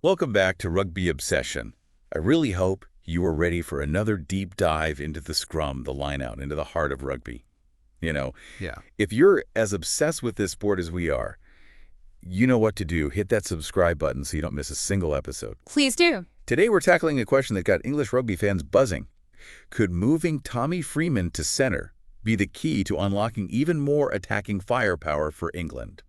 Welcome back to Rugby Obsession. I really hope you are ready for another deep dive into the scrum, the lineout, into the heart of rugby. You know, Yeah. if you're as obsessed with this sport as we are, you know what to do. Hit that subscribe button so you don't miss a single episode. Please do. Today we're tackling a question that got English rugby fans buzzing. Could moving Tommy Freeman to center be the key to unlocking even more attacking firepower for England?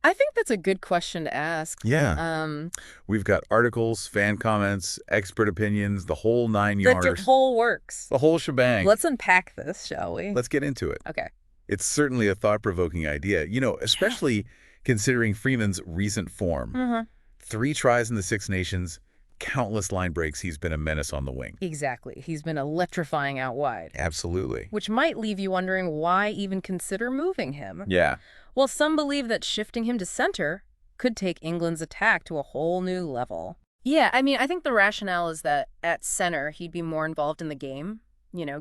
I think that's a good question to ask. Yeah. We've got articles, fan comments, expert opinions, the whole nine The yards. whole works. The whole shebang. Let's unpack this, shall we? Let's get into it. Okay. It's certainly a thought-provoking idea, especially considering Freeman's recent form. 3 tries in the Six Nations, countless line breaks. He's been a menace on the wing. Exactly. He's been electrifying out wide. Absolutely. Which might leave you wondering why even consider moving him. Yeah. Well, some believe that shifting him to center could take England's attack to a whole new level. Yeah, I think the rationale is that at center, he'd be more involved in the game,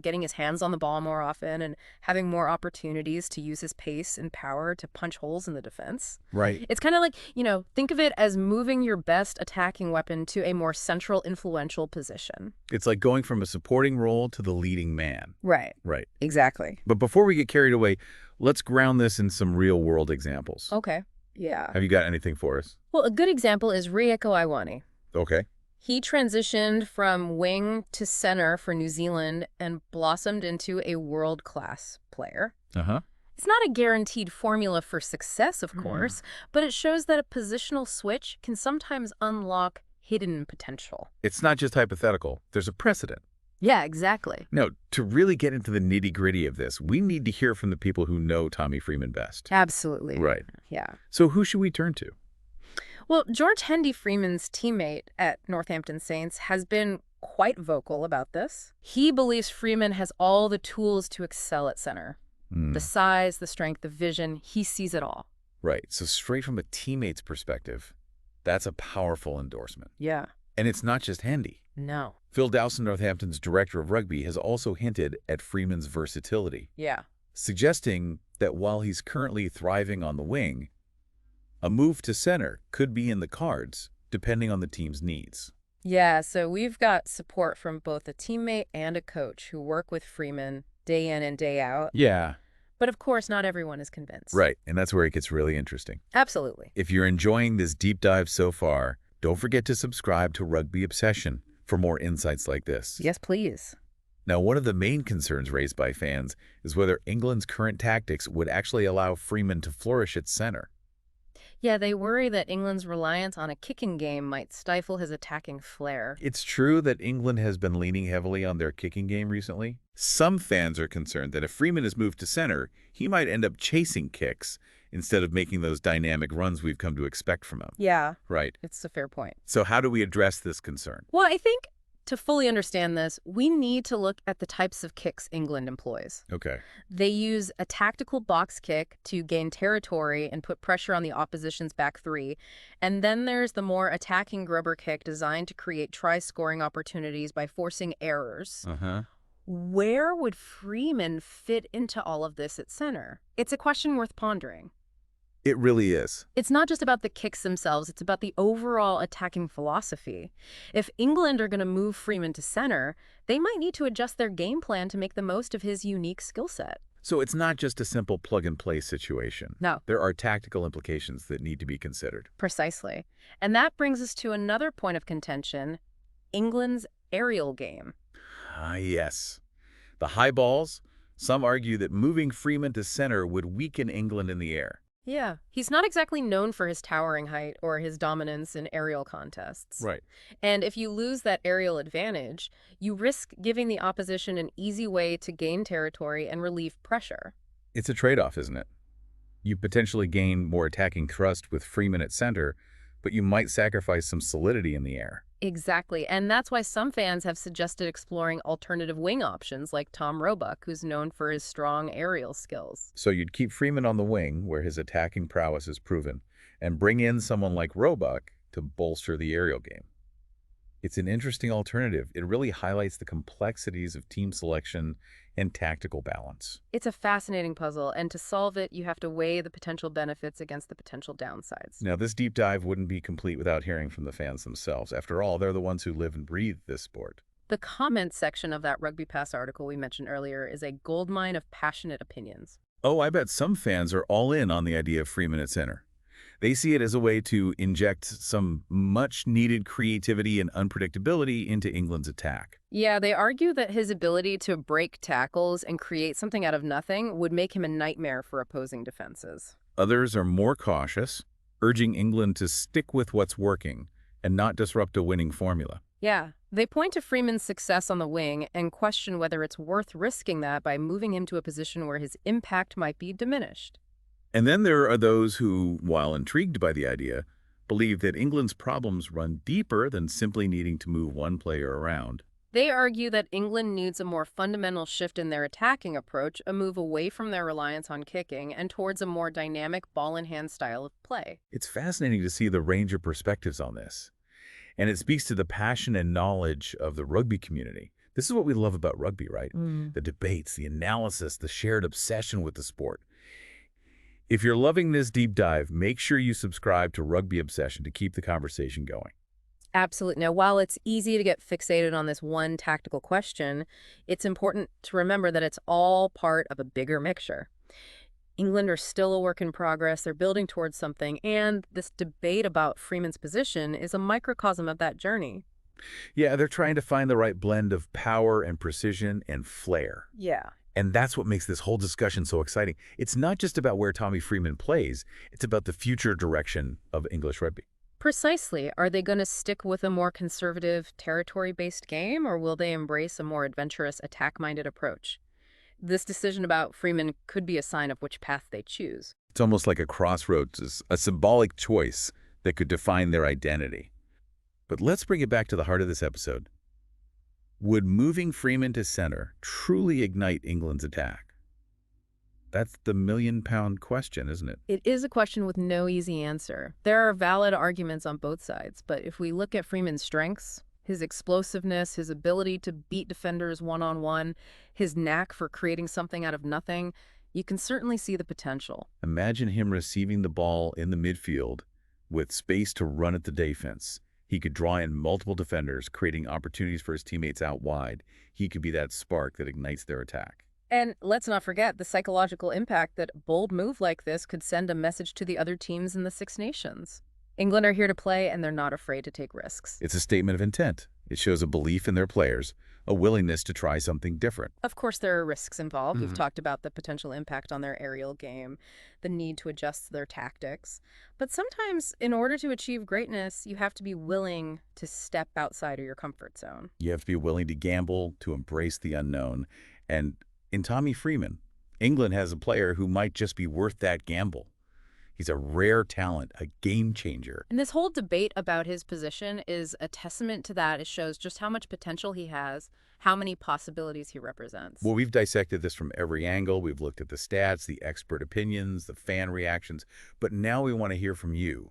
getting his hands on the ball more often and having more opportunities to use his pace and power to punch holes in the defense. Right. It's kind of like, think of it as moving your best attacking weapon to a more central, influential position. It's like going from a supporting role to the leading man. Right. Right. Exactly. But before we get carried away, let's ground this in some real-world examples. Okay. Yeah. Have you got anything for us? Well, a good example is Rieko Iwani. Okay. He transitioned from wing to center for New Zealand and blossomed into a world-class player. Uh-huh. It's not a guaranteed formula for success, of course, but it shows that a positional switch can sometimes unlock hidden potential. It's not just hypothetical. There's a precedent. Yeah, exactly. Now, to really get into the nitty-gritty of this, we need to hear from the people who know Tommy Freeman best. Absolutely. Right. Yeah. So who should we turn to? Well, George Hendy Freeman's teammate at Northampton Saints has been quite vocal about this. He believes Freeman has all the tools to excel at center. The size, the strength, the vision, he sees it all. Right. So straight from a teammate's perspective, that's a powerful endorsement. Yeah. And it's not just Hendy. No. Phil Dowson, Northampton's director of rugby, has also hinted at Freeman's versatility, Yeah. suggesting that while he's currently thriving on the wing, a move to center could be in the cards, depending on the team's needs. Yeah, so we've got support from both a teammate and a coach who work with Freeman day in and day out. Yeah. But of course, not everyone is convinced. Right, and that's where it gets really interesting. Absolutely. If you're enjoying this deep dive so far, don't forget to subscribe to Rugby Obsession for more insights like this. Yes, please. Now, one of the main concerns raised by fans is whether England's current tactics would actually allow Freeman to flourish at center. Yeah, they worry that England's reliance on a kicking game might stifle his attacking flair. It's true that England has been leaning heavily on their kicking game recently. Some fans are concerned that if Freeman is moved to center, he might end up chasing kicks instead of making those dynamic runs we've come to expect from him. Yeah, Right. it's a fair point. So how do we address this concern? Well, I think to fully understand this, we need to look at the types of kicks England employs. Okay. They use a tactical box kick to gain territory and put pressure on the opposition's back three. And then there's the more attacking grubber kick designed to create try-scoring opportunities by forcing errors. Uh-huh. Where would Freeman fit into all of this at center? It's a question worth pondering. It really is. It's not just about the kicks themselves, it's about the overall attacking philosophy. If England are going to move Freeman to center, they might need to adjust their game plan to make the most of his unique skill set. So it's not just a simple plug-and-play situation. No. There are tactical implications that need to be considered. Precisely. And that brings us to another point of contention, England's aerial game. Ah, yes. The high balls. Some argue that moving Freeman to center would weaken England in the air. Yeah, he's not exactly known for his towering height or his dominance in aerial contests. Right. And if you lose that aerial advantage, you risk giving the opposition an easy way to gain territory and relieve pressure. It's a trade-off, isn't it? You potentially gain more attacking thrust with Freeman at center, but you might sacrifice some solidity in the air. Exactly, and that's why some fans have suggested exploring alternative wing options like Tom Roebuck, who's known for his strong aerial skills. So you'd keep Freeman on the wing, where his attacking prowess is proven, and bring in someone like Roebuck to bolster the aerial game. It's an interesting alternative. It really highlights the complexities of team selection and tactical balance. It's a fascinating puzzle, and to solve it, you have to weigh the potential benefits against the potential downsides. Now, this deep dive wouldn't be complete without hearing from the fans themselves. After all, they're the ones who live and breathe this sport. The comments section of that Rugby Pass article we mentioned earlier is a goldmine of passionate opinions. Oh, I bet some fans are all in on the idea of Freeman at center. They see it as a way to inject some much-needed creativity and unpredictability into England's attack. Yeah, they argue that his ability to break tackles and create something out of nothing would make him a nightmare for opposing defenses. Others are more cautious, urging England to stick with what's working and not disrupt a winning formula. Yeah, they point to Freeman's success on the wing and question whether it's worth risking that by moving him to a position where his impact might be diminished. And then there are those who, while intrigued by the idea, believe that England's problems run deeper than simply needing to move one player around. They argue that England needs a more fundamental shift in their attacking approach, a move away from their reliance on kicking and towards a more dynamic ball-in-hand style of play. It's fascinating to see the range of perspectives on this. And it speaks to the passion and knowledge of the rugby community. This is what we love about rugby, right? The debates, the analysis, the shared obsession with the sport. If you're loving this deep dive, make sure you subscribe to Rugby Obsession to keep the conversation going. Absolutely. Now, while it's easy to get fixated on this one tactical question, it's important to remember that it's all part of a bigger mixture. England are still a work in progress, they're building towards something, and this debate about Freeman's position is a microcosm of that journey. Yeah, they're trying to find the right blend of power and precision and flair. Yeah. And that's what makes this whole discussion so exciting. It's not just about where Tommy Freeman plays, it's about the future direction of English rugby. Precisely. Are they going to stick with a more conservative, territory-based game, or will they embrace a more adventurous, attack-minded approach? This decision about Freeman could be a sign of which path they choose. It's almost like a crossroads, a symbolic choice that could define their identity. But let's bring it back to the heart of this episode. Would moving Freeman to center truly ignite England's attack? That's the million-pound question, isn't it? It is a question with no easy answer. There are valid arguments on both sides, but if we look at Freeman's strengths, his explosiveness, his ability to beat defenders one-on-one, his knack for creating something out of nothing, you can certainly see the potential. Imagine him receiving the ball in the midfield with space to run at the defense. He could draw in multiple defenders, creating opportunities for his teammates out wide. He could be that spark that ignites their attack. And let's not forget the psychological impact that a bold move like this could send a message to the other teams in the Six Nations. England are here to play, and they're not afraid to take risks. It's a statement of intent. It shows a belief in their players, a willingness to try something different. Of course, there are risks involved. We've talked about the potential impact on their aerial game, the need to adjust their tactics. But sometimes, in order to achieve greatness, you have to be willing to step outside of your comfort zone. You have to be willing to gamble, to embrace the unknown. And in Tommy Freeman, England has a player who might just be worth that gamble. He's a rare talent, a game changer. And this whole debate about his position is a testament to that. It shows just how much potential he has, how many possibilities he represents. Well, we've dissected this from every angle. We've looked at the stats, the expert opinions, the fan reactions. But now we want to hear from you.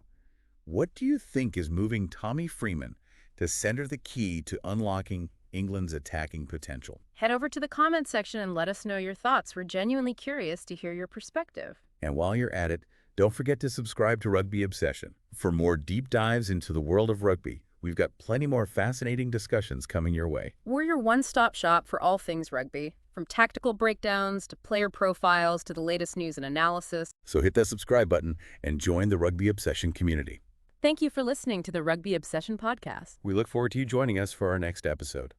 What do you think is moving Tommy Freeman to center the key to unlocking England's attacking potential? Head over to the comments section and let us know your thoughts. We're genuinely curious to hear your perspective. And while you're at it, don't forget to subscribe to Rugby Obsession. For more deep dives into the world of rugby, we've got plenty more fascinating discussions coming your way. We're your one-stop shop for all things rugby, from tactical breakdowns to player profiles to the latest news and analysis. So hit that subscribe button and join the Rugby Obsession community. Thank you for listening to the Rugby Obsession podcast. We look forward to you joining us for our next episode.